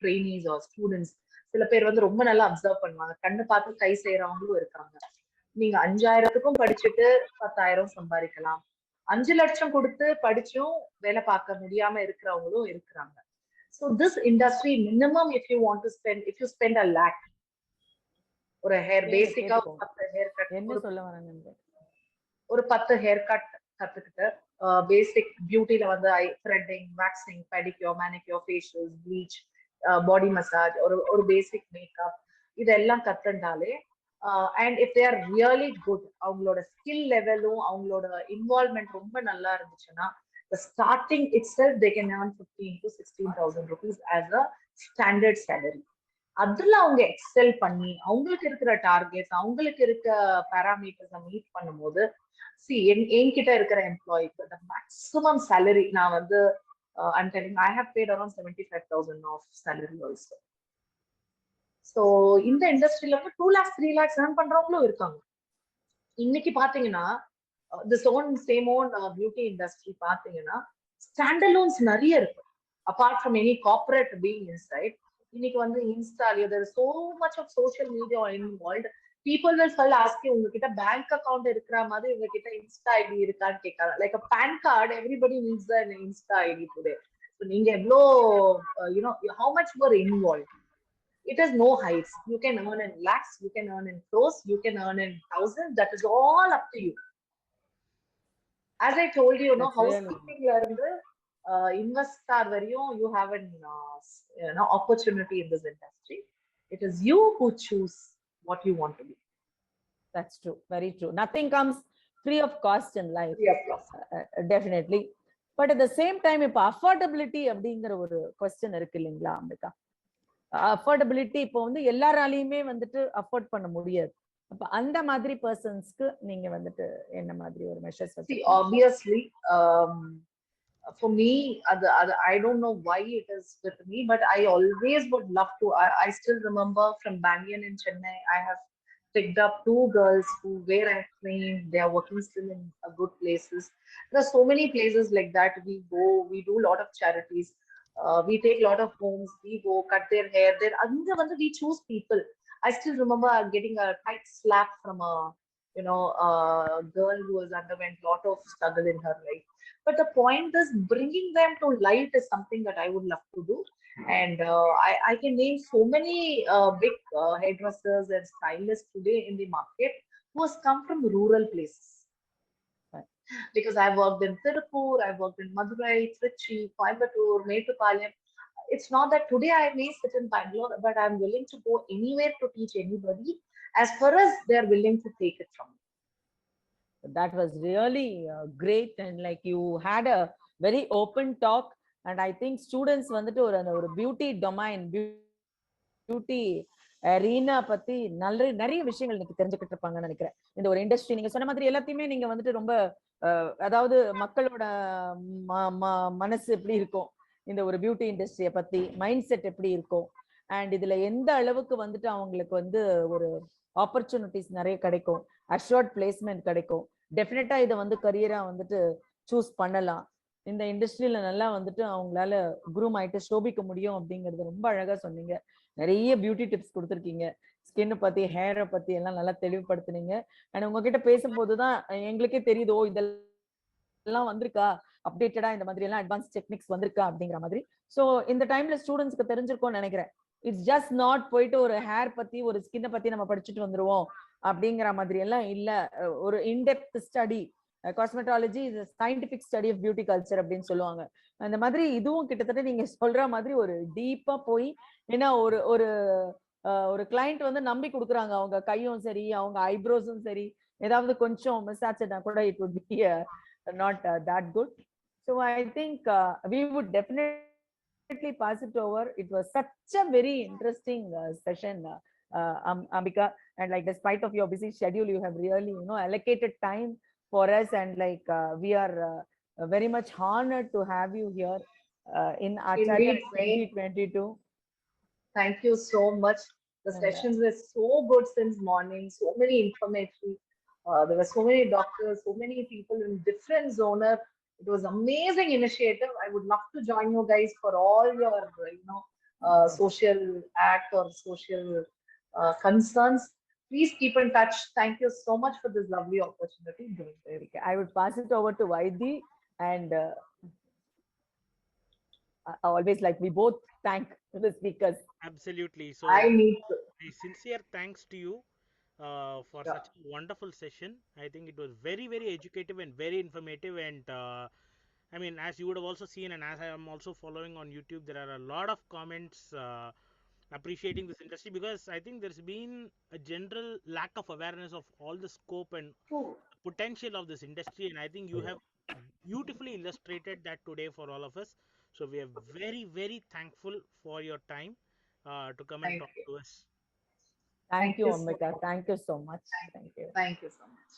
trainees or students. சில பேர் வந்து ரொம்ப நல்லா அப்சர்வ் பண்ணுவாங்க, கண்ணு பார்த்து கை செய்யறவங்களும் இருக்காங்க. நீங்க 5000க்கும் படிச்சுட்டு 10,000 சம்பாதிக்கலாம், 5 லட்சம் கொடுத்து படிச்சும் வேலை பார்க்க முடியாம இருக்கிறவங்களும் இருக்கிறாங்க. So this industry minimum if you want to spend, if you spend 1 lakh ஒரு ஹேர் பேசிக்கா 10 ஹேர் கட், என்ன சொல்ல வராங்க, ஒரு 10 ஹேர் கட் கத்துக்கிட்டு பேசிக் பியூட்டில வந்து eye threading, waxing, pedicure, manicure, facial, bleach, body massage, ஒரு பேசிக் மேக்கப், இதெல்லாம் கத்துண்டாலே and if they are really good, அவங்களோட ஸ்கில் லெவலும் அவங்களோட இன்வால்வ்மெண்ட் ரொம்ப நல்லா இருந்துச்சுன்னா the starting itself they can earn 15,000 to 16,000 rupees as a standard salary. அதுல அவங்க எக்ஸெல் பண்ணி அவங்களுக்கு இருக்கிற டார்கெட், அவங்களுக்கு இருக்க பேராமீட்டர்ஸை மீட் பண்ணும்போது என்கிட்ட இருக்கிற எம்ப்ளாய்க்கு the maximum salary நான் வந்து I'm telling I have paid around 75,000 of salary also. So இந்த இண்டஸ்ட்ரியில வந்து 2 lakhs 3 lakhs earn பண்றவங்களும் இருக்காங்க. இன்னைக்கு பாத்தீங்கன்னா this same own beauty industry பாத்தீங்கன்னா ஸ்டாண்டலோன்ஸ் நிறைய இருக்கு. apart from any corporate being inside, இன்னைக்கு வந்து இன்ஸ்டால there is so much of social media involved. people will first ask you உங்ககிட்ட பேங்க் அக்கவுண்ட் இருக்கிற மாதிரி உங்ககிட்ட இன்ஸ்டா ஐடி இருக்கான்னு கேட்காங்க. Like a pan card, everybody needs an insta id today. so நீங்க எவ்வளோ how much were involved. It has no heights. You can earn in lakhs, you can earn in crores, you can earn in thousands. That is all up to you. As I told you, housekeeping learner, investor வரையும் you have an opportunity in this industry. It is you who choose what you want to be. That's true, very true. Nothing comes free of cost in life. Free of cost. Definitely. But at the same time, இப்போ affordability அப்படிங்கிற ஒரு question இருக்கு இல்லைங்களா Ambika? affordability இப்போ வந்து எல்லாராலையுமே வந்துட்டு afford பண்ண முடியாது. அப்ப அந்த மாதிரி பர்சன்ஸ்க்கு நீங்க வந்துட்டு என்ன மாதிரி ஒரு measures? See, obviously for me, I don't know why it is with me, but I always would love to. I still remember from Banyan in Chennai, I have picked up 2 girls where I trained. They are working still in good places. There are so many places like that. We do a lot of charities. We take a lot of homes. We go cut their hair. We choose people. I still remember getting a tight slap from a girl who has underwent a lot of struggle in her life. But the point is, bringing them to light is something that I would love to do. And I can name so many big hairdressers and stylists today in the market who has come from rural places. Because I worked in Tirupur, I worked in Madurai, Trichy, Coimbatore, Mettupalayam. It's not that today I may sit in Bangalore, but I'm willing to go anywhere to teach anybody as far as they're willing to take it from me. That was really great, and like you had a very open talk, and I think students வந்துட்டு ஒரு beauty domain, beauty arena பத்தி நிறைய விஷயங்கள் இன்னைக்கு தெரிஞ்சுக்கிட்டு இருப்பாங்கன்னு நினைக்கிறேன். இந்த ஒரு இண்டஸ்ட்ரி நீங்க சொன்ன மாதிரி எல்லாத்தையுமே நீங்க வந்துட்டு ரொம்ப அதாவது மக்களோட மனசு எப்படி இருக்கும், இந்த ஒரு பியூட்டி இண்டஸ்ட்ரியை பத்தி மைண்ட் செட் எப்படி இருக்கும், அண்ட் இதுல எந்த அளவுக்கு வந்துட்டு அவங்களுக்கு வந்து ஒரு ஆப்பர்ச்சுனிட்டிஸ் நிறைய கிடைக்கும், அஷ்யூர்ட் பிளேஸ்மெண்ட் கிடைக்கும், டெஃபினட்டா இதை வந்து கரியரா வந்துட்டு சூஸ் பண்ணலாம், இந்த இண்டஸ்ட்ரியில நல்லா வந்துட்டு அவங்களால குரூம் ஆயிட்டு சோபிக்க முடியும் அப்படிங்கறது ரொம்ப அழகா சொன்னீங்க. நிறைய பியூட்டி டிப்ஸ் கொடுத்துருக்கீங்க. ஸ்கின் பத்தி ஹேரை பத்தி எல்லாம் நல்லா தெளிவுபடுத்துனீங்க. அண்ட் உங்ககிட்ட பேசும்போது தான் எங்களுக்கே தெரியுது, ஓ இதெல்லாம் வந்திருக்கா, அப்டேட்டடா இந்த மாதிரி எல்லாம் அட்வான்ஸ் டெக்னிக்ஸ் வந்திருக்கா அப்படிங்கிற மாதிரி. ஸோ இந்த டைம்ல ஸ்டூடெண்ட்ஸ்க்கு தெரிஞ்சிருக்கும்னு நினைக்கிறேன். இட்ஸ் ஜஸ்ட் நாட் போயிட்டு ஒரு ஹேர் பத்தி ஒரு ஸ்கின்னை பத்தி நம்ம படிச்சுட்டு வந்துருவோம் அப்படிங்கிற மாதிரி எல்லாம் இல்ல. ஒரு in depth study, cosmetology is scientific study of beauty culture அப்படின்னு சொல்லுவாங்க. அந்த மாதிரி இதுவும் கிட்டத்தட்ட நீங்க சொல்ற மாதிரி ஒரு டீப்பா போய், ஏன்னா ஒரு ஒரு ஒரு கிளைண்ட் வந்து நம்பி கொடுக்குறாங்க, அவங்க கையும் சரி அவங்க ஐப்ரோஸும் சரி ஏதாவது கொஞ்சம் மிஸ் ஆச்சுன்னா கூட it would be not that good. So I think we would definitely pass it over. It was such a very interesting session, Ambika, and like despite of your busy schedule, you have really allocated time for us, and like we are very much honored to have you here in Acharya Indeed, same. 2022. Thank you so much. The And sessions were so good since morning, so many information. There were so many doctors, so many people in different zoner. It was amazing initiative. I would love to join you guys for all your, social act or social concerns. Please keep in touch. Thank you so much for this lovely opportunity. I would pass it over to Vaidi, and always like we both thank the speakers. Absolutely. So I need to. a sincere thanks to you for Yeah. such a wonderful session. I think it was very, very educative and very informative. And I mean, as you would have also seen, and as I am also following on YouTube, there are a lot of comments appreciating this industry, because I think there's been a general lack of awareness of all the scope and True. potential of this industry. And I think you have beautifully illustrated that today for all of us. So we are very, very thankful for your time to come and Thank talk you. to us. Thank Thank you, you so Ambika. much. Thank you so much. Thank you. Thank you so much.